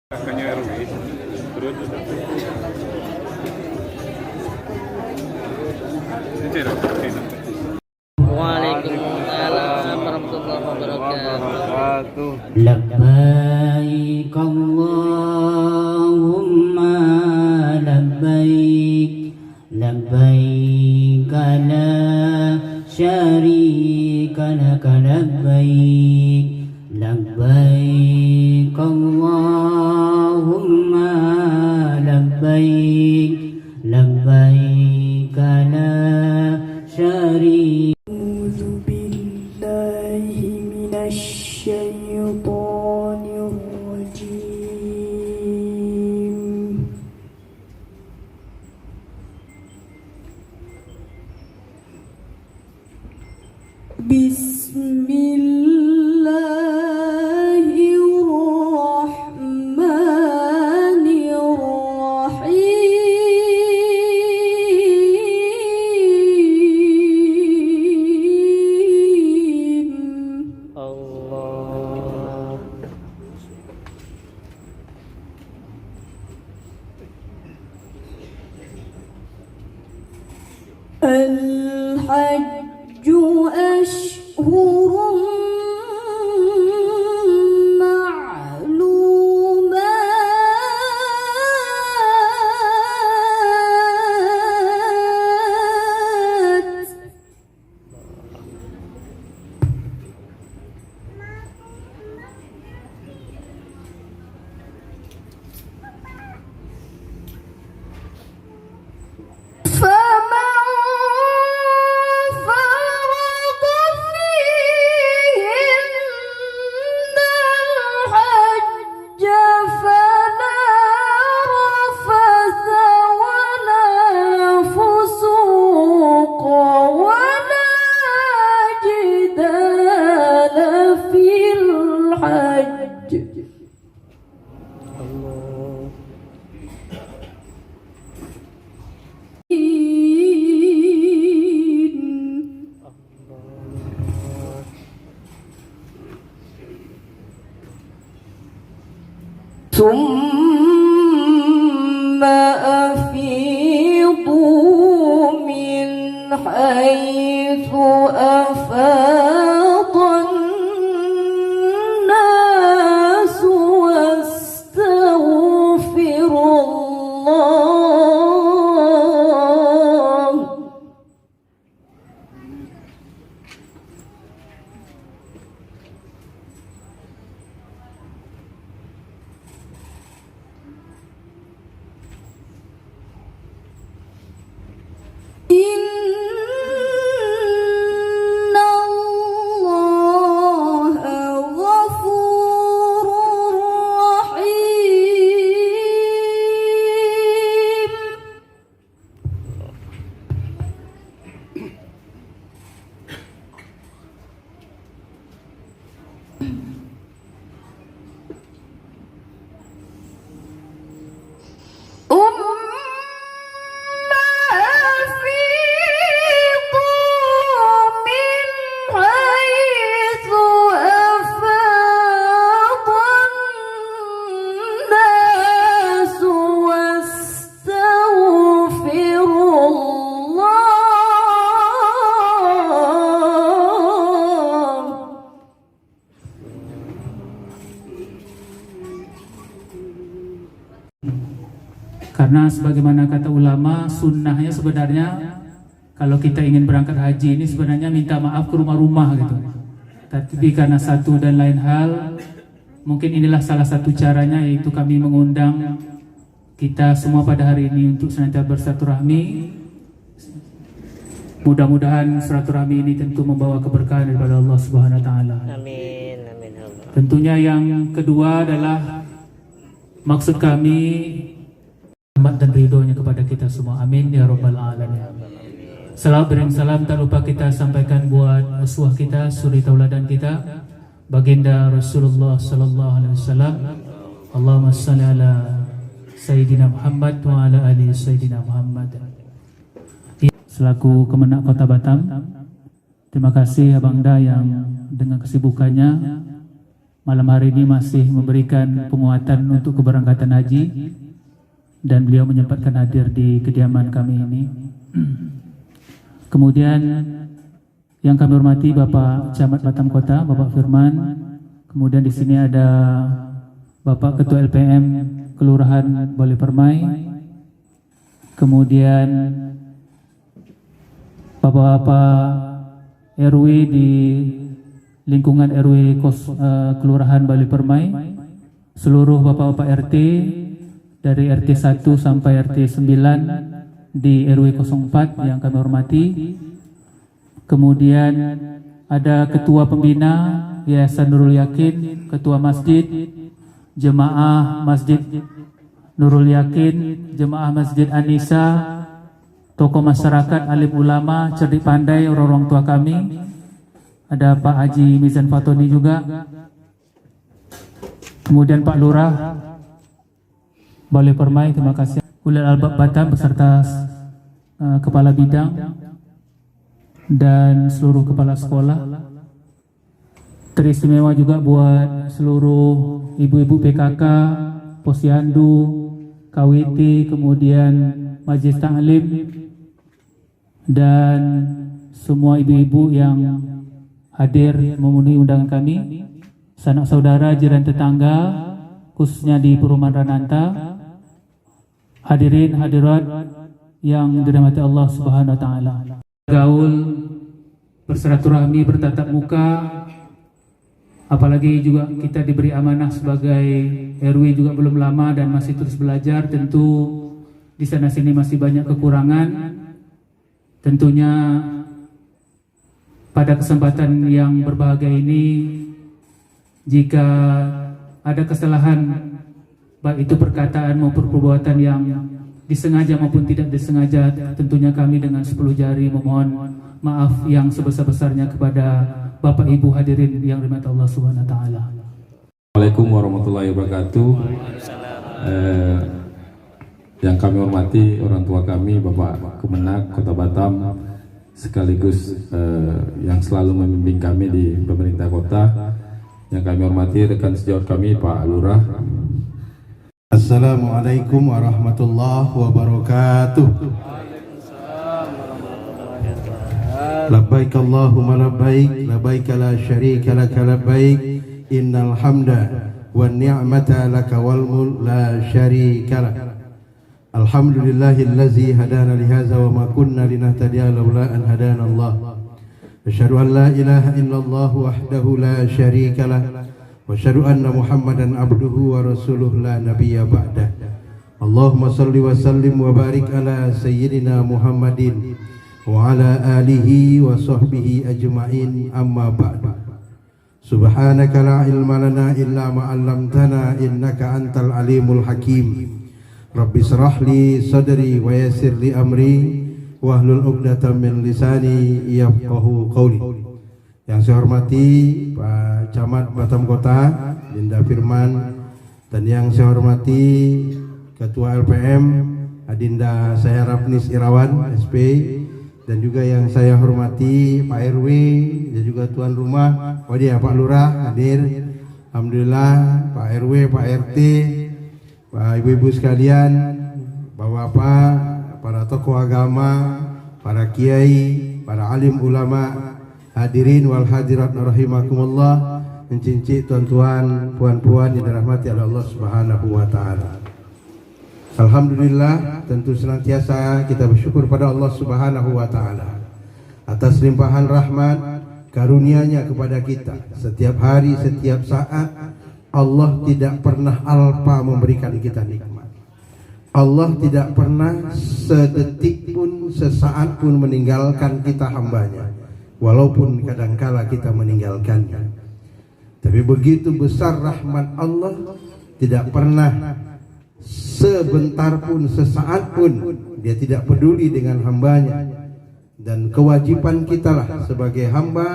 Kakaknya RW terus Waalaikumsalam warahmatullahi wabarakatuh. Labbaik Allahumma labbaik, labbaik la syarika laka labbaik, labbaik Allahumma labbaik, labbaik la syarika. A'udzu billahi minasy syaithanir rajim. Bismillahirrahmanirrahim. Allah. Al-hajju ashhurun ma'lumat. فمن فرض فيهن الحج فلا رفث ولا فسوق ولا جدال في الحج. ثم أفيضوا من حيث أفاض الناس واستغفروا الله. Inna Allaha ghafurur rahim. Karena sebagaimana kata ulama, sunnahnya sebenarnya kalau kita ingin berangkat haji ini sebenarnya minta maaf ke rumah-rumah gitu. Tapi karena satu dan lain hal, mungkin inilah salah satu caranya, yaitu kami mengundang kita semua pada hari ini untuk senantiasa bersilaturahmi. Mudah-mudahan silaturahmi ini tentu membawa keberkahan daripada Allah Subhanahu wa taala. Amin, amin Allah. Tentunya yang kedua adalah maksud kami rahmat dan ridhonya kepada kita semua. Amin ya rabbal alamin. Salam bering salam tak lupa kita sampaikan buat uswah kita, suri tauladan kita, baginda Rasulullah sallallahu alaihi wasallam. Allahumma shalli ala Sayyidina Muhammad wa ala ali Sayyidina Muhammad. Selaku Kemenak Kota Batam, terima kasih Abang Da yang dengan kesibukannya malam hari ini masih memberikan penguatan untuk keberangkatan haji, dan beliau menyempatkan hadir di kediaman kami ini. Kemudian yang kami hormati Bapak Camat Batam Kota, Bapak Firman. Kemudian di sini ada Bapak Ketua LPM Kelurahan Balai Permai. Kemudian Bapak-bapak RW di lingkungan RW Kelurahan Balai Permai, seluruh bapak-bapak RT dari RT 1 sampai RT 9 di RW 04 yang kami hormati. Kemudian ada Ketua Pembina Yayasan Nurul Yakin, Ketua Masjid, Jemaah Masjid Nurul Yakin, Jemaah Masjid Anisa, tokoh masyarakat, alim ulama, cerdik pandai, orang-orang tua kami. Ada Pak Haji Mizan Fatoni juga. Kemudian Pak Lurah Balai Permai, terima kasih. Ulil Albab Batam beserta kepala bidang dan seluruh kepala sekolah. Teristimewa juga buat seluruh ibu-ibu PKK, Posyandu, KWT, kemudian Majelis Ta'lim, dan semua ibu-ibu yang hadir memenuhi undangan kami, sanak saudara, jiran tetangga, khususnya di Perumahan Rananta, hadirin hadirat yang dirahmati Allah Subhanahu wa taala. Gaul, bersilaturahmi, bertatap muka, apalagi juga kita diberi amanah sebagai RW juga belum lama dan masih terus belajar. Tentu di sana sini masih banyak kekurangan. Tentunya pada kesempatan yang berbahagia ini, jika ada kesalahan baik itu perkataan maupun perbuatan yang disengaja maupun tidak disengaja, tentunya kami dengan 10 jari memohon maaf yang sebesar-besarnya kepada Bapak Ibu hadirin yang dirahmati Allah Subhanahu wa taala. Assalamualaikum warahmatullahi wabarakatuh. Yang kami hormati orang tua kami, Bapak Kemenak Kota Batam, sekaligus yang selalu membimbing kami di pemerintah kota. Yang kami hormati rekan sejawat kami, Pak Lurah. Assalamualaikum warahmatullahi wabarakatuh. Labbaik Allahumma labbaik, labbaik la syarika laka labbaik, innal hamda wan ni'mata laka wal mulk la syarika lak. Alhamdulillahillazi hadana li hadza wa ma kunna linahtadiya laula an hadana Allah. Asyhadu an la ilaha illallah wahdahu la syarika lah, wa asyhadu anna Muhammadan abduhu wa rasuluh la nabiyya ba'dah. Allahumma salli wa sallim wa barik ala sayyidina Muhammadin wa ala alihi wa sahbihi ajma'in, amma ba'du. Subhanaka la ilma lana illa ma 'allamtana innaka antal alimul hakim. Rabbi shrah li sadri wa yassir li amri wahlul 'uqdatam min lisani yafqahu qawli. Yang saya hormati Pak Camat Batam Kota, Dinda Firman, dan yang saya hormati Ketua LPM Adinda saya Rafnis Irawan SP, dan juga yang saya hormati Pak RW dan juga tuan rumah, Pak Lurah hadir. Alhamdulillah, Pak RW, Pak RT, Pak ibu-ibu sekalian, bapak-bapak, para tokoh agama, para kiai, para alim ulama, hadirin wal hadirat rahimakumullah, mencincik tuan-tuan, puan-puan yang dirahmati oleh Allah Subhanahu wa taala. Alhamdulillah, tentu senantiasa kita bersyukur pada Allah Subhanahu wa taala atas limpahan rahmat karunia-Nya kepada kita. Setiap hari, setiap saat Allah tidak pernah alpa memberikan kita nikmat. Allah tidak pernah sedetik pun, sesaat pun meninggalkan kita hambanya, walaupun kadangkala kita meninggalkannya. Tapi begitu besar rahmat Allah, tidak pernah sebentar pun, sesaat pun Dia tidak peduli dengan hambanya. Dan kewajiban kita lah sebagai hamba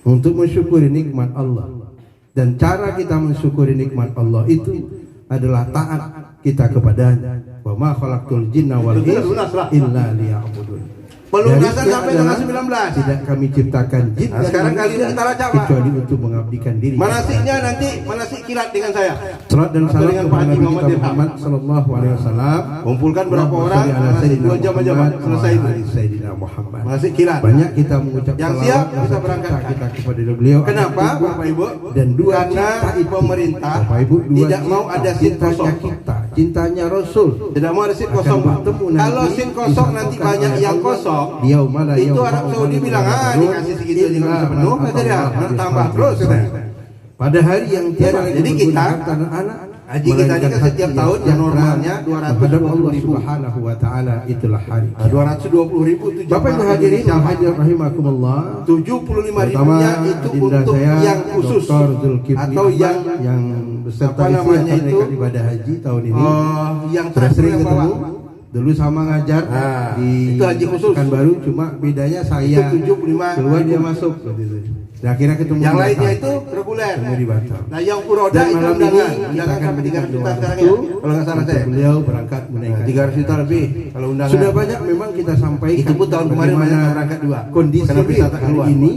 untuk mensyukuri nikmat Allah. Dan cara kita mensyukuri nikmat Allah itu adalah taat kita kepadanya. Wa ma khalaqtul jinna wal insa illa liya'budun. Pelunasan Garisnya sampai adalah tanggal 19. tidak kami ciptakan jin Nah, dan sekarang kali manusia kita baca, Pak. kecuali untuk mengabdikan diri. Manasiknya nanti manasik kilat dengan saya. Salat dan Atau salam dengan Pak kepada Haji Nabi Muhammad kita Dirham. Muhammad sallallahu alaihi wasallam. Kumpulkan berapa orang? Manasik 2 jam aja Pak. Selesai itu. Sayyidina Muhammad. Manasik kilat. Banyak kita mengucap Yang salawat siap dan bisa berangkat. kita kepada beliau. Kenapa Bapak Ibu? Dan dua Karena cinta pemerintah Bapak Ibu, dua tidak mau cinta. ada seat Cintanya kosong. kita, cintanya Rasul. Tidak mau ada seat Akan kosong Pak. bertemu nanti Kalau seat kosong nanti disatukan banyak oleh yang Allah. kosong. Yaumala Itu yaumala Arab Saudi yaumala bilang, yaumala dikasih segitu aja nggak bisa penuh, kata dia, tambah terus katanya. Pada hari yang tiada lagi Jadi kita, berguna harta dan anak, haji kita ini kan setiap tahun yang normalnya 220.000. Subhanahu wa taala, itulah hari. 220.000 itu Bapak Ibu hadirin yang hadir rahimakumullah. 75 Pertama, ribunya itu adinda untuk saya, yang khusus Dr. Zulkifli atau yang beserta apa istri namanya akan itu? naik ibadah haji tahun ini. yang Sudah terakhir sering yang ketemu. bawa. Dulu sama ngajar Nah, di itu haji khusus. Pekanbaru, cuma bedanya saya Itu 75 keluar dia masuk. Nah, akhirnya ketemu Yang di lainnya Batam. itu reguler. Ketemu di Batam. Nah yang Puroda Dan itu malam undangan. ini kita Undangan akan sampai 300 juta memberikan sekarang doa ya. Kalau nggak salah untuk saya. beliau berangkat menaikkan 300 juta lebih kalau undangan. Sudah banyak memang kita sampaikan. Itu pun tahun kemarin bagaimana banyak yang berangkat juga. Kondisi Karena wisata hari keluar. ini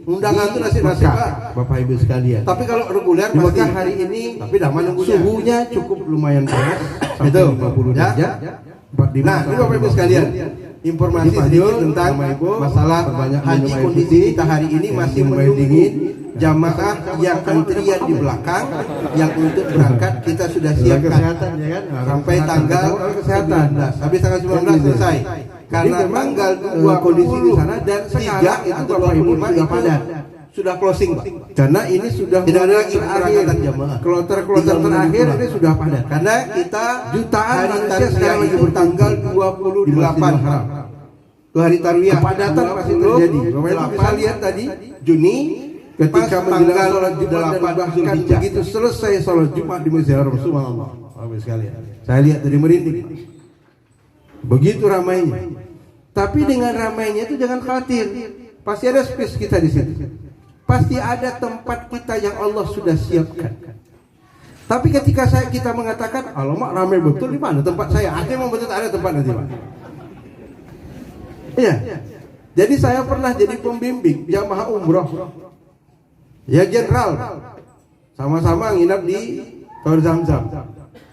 Undangan di itu nasib-nasib, Mekah, Pak. Bapak Ibu sekalian. Tapi kalau reguler Di pasti. Mekah hari ini Tapi dah menunggunya. suhunya cukup lumayan panas sampai Itu, 50 ya. derajat. Nah, ini Bapak Ibu sekalian, informasi Jadi, sedikit Fadil, tentang sama Ibu, masalah perbanyak haji minum air kondisi putih, kita hari ini yang masih minum air menunggu dingin, jamaah yang antrian di belakang yang untuk berangkat kita sudah siapkan kesehatan ya kan. sampai tanggal kesehatan. 19. Habis tanggal 19 selesai. Karena Jadi memang, tanggal kondisi di 20 sana dan 3 sekarang itu atau Bapak Ibu 25 sudah itu padat. sudah closing Pak. Karena ini sudah Tidak ada lagi terakhir. keberangkatan jamaah. Kloter-kloter Tinggal terakhir menunggu ini sudah padat. Karena kita Jutaan hari manusia tarwiyah sekarang lagi itu tanggal 28 Itu hari tarwiyah. Kepadatan pasti terjadi. Bapak Ibu bisa 28 lihat tadi Juni ketika pas menjelang tanggal sholat Jumat dan 8 bahkan Zulhijjah. begitu selesai sholat Jumat di Masjid Haram Subhanallah. Bapak sekalian, saya lihat dari merinding. Begitu ramainya. Tapi dengan ramainya itu jangan khawatir. Pasti ada space kita di situ. Pasti ada tempat kita yang Allah sudah siapkan. Tapi ketika kita mengatakan, alamak ramai betul, di mana tempat saya? Artinya memang betul ada tempat nanti Pak. Iya. Jadi saya pernah jadi pembimbing jamaah umroh. Ya general. Sama-sama nginap di Tower Zamzam.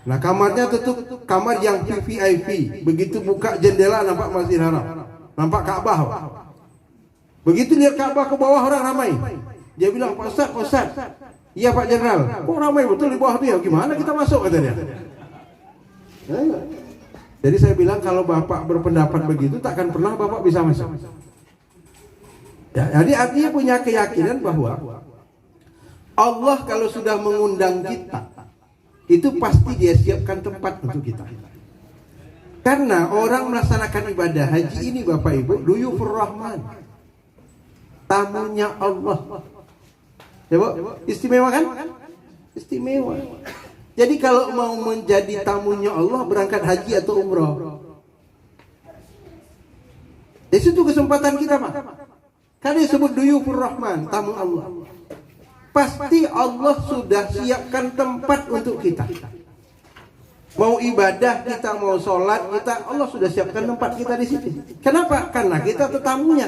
Nah kamarnya tutup kamar yang VIP. Begitu buka jendela nampak Masjid Haram. Nampak Ka'bah. Begitu lihat Ka'bah ke bawah orang ramai. Dia bilang, Pak Ustaz. Iya Pak Jenderal. Kok ramai betul di bawah dia? Gimana kita masuk katanya. Jadi saya bilang kalau Bapak berpendapat begitu takkan pernah Bapak bisa masuk. Ya, jadi artinya punya keyakinan bahwa Allah kalau sudah mengundang kita itu pasti dia siapkan tempat untuk kita. Karena orang melaksanakan ibadah haji ini Bapak Ibu, duyufur rahman, tamunya Allah. Ya Bu, istimewa kan? Istimewa. Jadi kalau mau menjadi tamunya Allah berangkat haji atau umroh, di situ kesempatan kita Pak. Karena disebut duyufur rahman, tamu Allah. Pasti Allah sudah siapkan tempat untuk kita. Mau ibadah kita, mau sholat kita, Allah sudah siapkan tempat kita di situ. Kenapa? Karena kita tetamunya.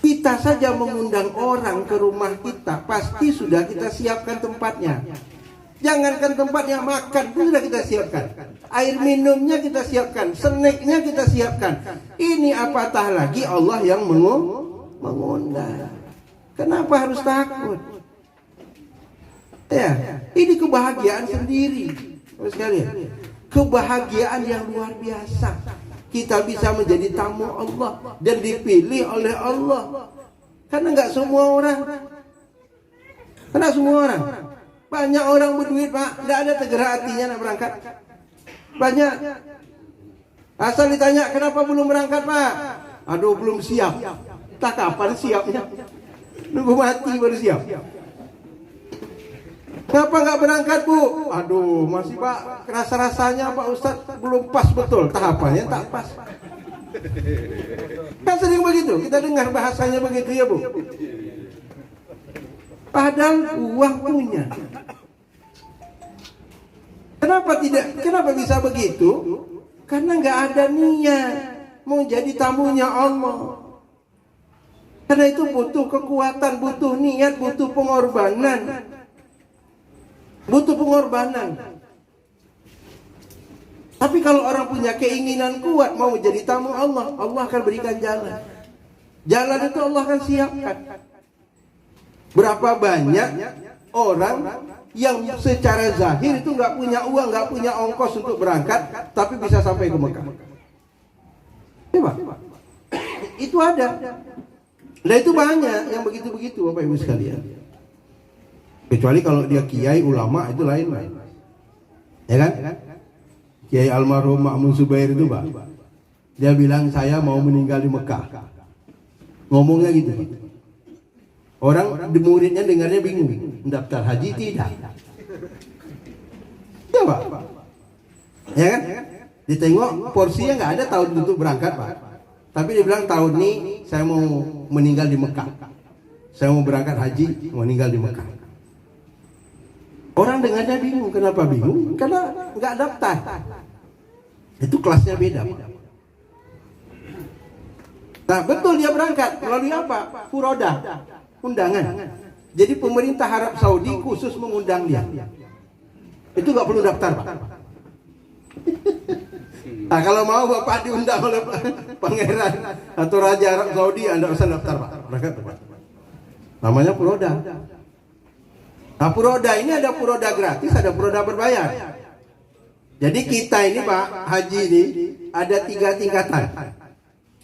Kita saja mengundang orang ke rumah kita, pasti sudah kita siapkan tempatnya. Jangankan tempatnya, makan pun sudah kita siapkan. Air minumnya kita siapkan, snacknya kita siapkan. Ini apatah lagi Allah yang mengundang. Kenapa harus takut? Ya, ini kebahagiaan sendiri. Sekalian, kebahagiaan yang luar biasa. Kita bisa menjadi tamu Allah dan dipilih oleh Allah. Karena nggak semua orang. Banyak orang berduit Pak, nggak ada tegera hatinya nak berangkat. Banyak. Asal ditanya kenapa belum berangkat Pak? Aduh belum siap. Tak kapan siapnya? Nunggu mati baru siap. Kenapa nggak berangkat Bu? Aduh masih Pak, rasa-rasanya Pak Ustadz belum pas betul, tahapannya tak pas. Kan sering begitu, kita dengar bahasanya begitu ya Bu. Padahal uang punya. Kenapa tidak? Kenapa bisa begitu? Karena nggak ada niat. mau jadi tamunya Allah. Karena itu butuh kekuatan, butuh niat, butuh pengorbanan. Butuh pengorbanan. Tapi kalau orang punya keinginan kuat mau jadi tamu Allah, Allah akan berikan jalan. Jalan itu Allah akan siapkan. Berapa banyak orang yang secara zahir itu nggak punya uang, nggak punya ongkos untuk berangkat, tapi bisa sampai ke Mekah. Coba. Itu ada. Nah itu banyak yang begitu-begitu Bapak Ibu sekalian. Kecuali kalau dia kiai ulama itu lain. Ya kan? Kiai almarhum Ma'mun Zubair itu Pak, dia bilang saya mau meninggal di Mekah. Ngomongnya gitu. Orang muridnya dengarnya bingung. Daftar haji tidak. Ya Pak. Ya kan? Ditengok porsinya nggak ada tahun untuk berangkat Pak. Tapi dia bilang tahun ini saya mau meninggal di Mekah. Saya mau berangkat haji, mau meninggal di Mekah. Orang dengarnya bingung. Kenapa bingung? Karena nggak daftar. Itu kelasnya beda. Nah betul dia berangkat melalui apa? Furoda, undangan. Jadi pemerintah Arab Saudi khusus mengundang dia. Itu nggak perlu daftar Pak. Nah kalau mau Bapak diundang oleh pangeran atau raja Arab Saudi, Anda usah daftar Pak. Berangkat Pak. Namanya furoda. Nah furoda ini ada furoda gratis, ada furoda berbayar. Jadi kita ini Pak Haji ini ada 3 tingkatan.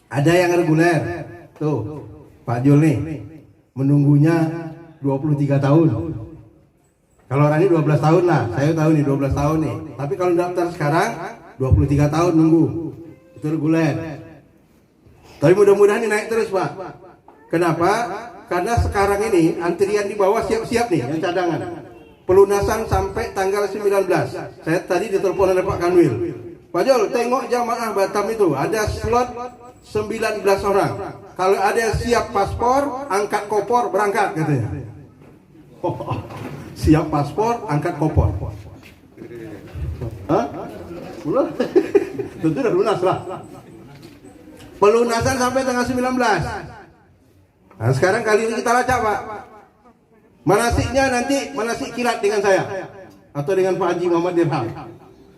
Ada yang reguler. Tuh Pak Jul nih menunggunya 23 tahun. Kalau orang ini 12 tahun lah. Saya tahu nih 12 tahun nih. Tapi kalau daftar sekarang 23 tahun nunggu. Itu reguler. Tapi mudah-mudahan ini naik terus Pak. Kenapa? Karena sekarang ini antrian di bawah siap-siap nih yang cadangan. Pelunasan sampai tanggal 19. Saya tadi ditelepon oleh Pak Kanwil. Pak Jol, tengok jamaah Batam itu ada slot 19 orang. Kalau ada siap paspor, angkat kopor, berangkat katanya. Siap paspor, angkat kopor. Hah? Belum? Tentu udah lunas lah. Pelunasan sampai tanggal 19. Nah, sekarang kali ini kita lacak Pak. Manasiknya nanti manasik kilat dengan saya atau dengan Pak Haji Muhammad Dirham.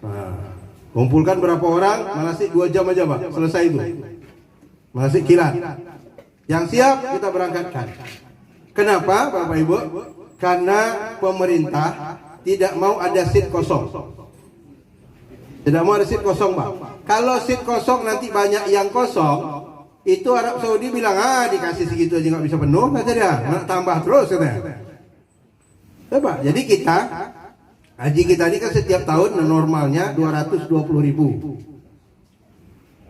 Nah, kumpulkan berapa orang, manasik 2 jam aja Pak, selesai itu. Manasik kilat. Yang siap kita berangkatkan. Kenapa Bapak Ibu? Karena pemerintah tidak mau ada seat kosong. Tidak mau ada seat kosong Pak. Kalau seat kosong nanti banyak yang kosong, itu Arab Saudi bilang dikasih segitu aja nggak bisa penuh, kata dia, nak tambah terus katanya. Pak, jadi kita haji kita ini kan setiap tahun normalnya 220.000.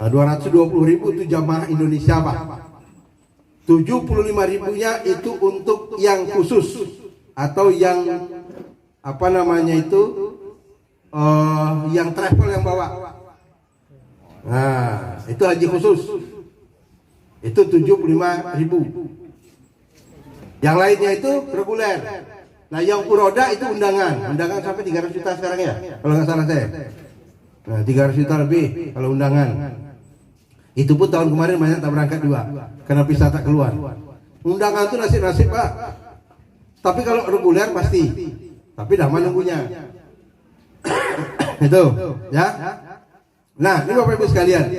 Nah, 220.000 itu jamaah Indonesia Pak. 75.000-nya itu untuk yang khusus atau yang apa namanya itu yang travel yang bawa. Nah, itu haji khusus. Itu 75.000. Yang lainnya itu reguler. Nah yang furoda itu undangan sampai 300 juta sekarang ya, kalau nggak salah saya. Nah 300 juta lebih kalau undangan. Itu pun tahun kemarin banyak tak berangkat juga, karena visa tak keluar. Undangan itu nasib-nasib Pak. Tapi kalau reguler pasti. Tapi dah menunggunya. Itu, ya. Nah ini Bapak Ibu sekalian,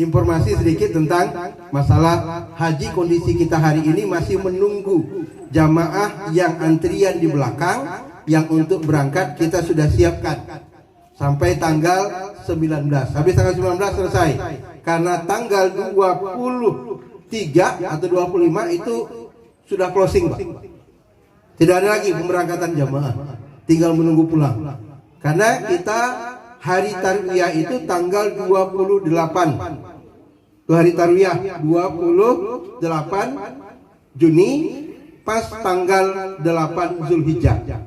informasi sedikit tentang masalah haji. Kondisi kita hari ini masih menunggu jamaah yang antrian di belakang, yang untuk berangkat kita sudah siapkan sampai tanggal 19. Habis tanggal 19 selesai. Karena tanggal 23 atau 25 itu sudah closing Pak. Tidak ada lagi pemberangkatan jamaah, tinggal menunggu pulang. Karena kita hari tarwiyah itu tanggal 28. Itu hari tarwiyah 28 Juni, pas tanggal 8 Zulhijjah.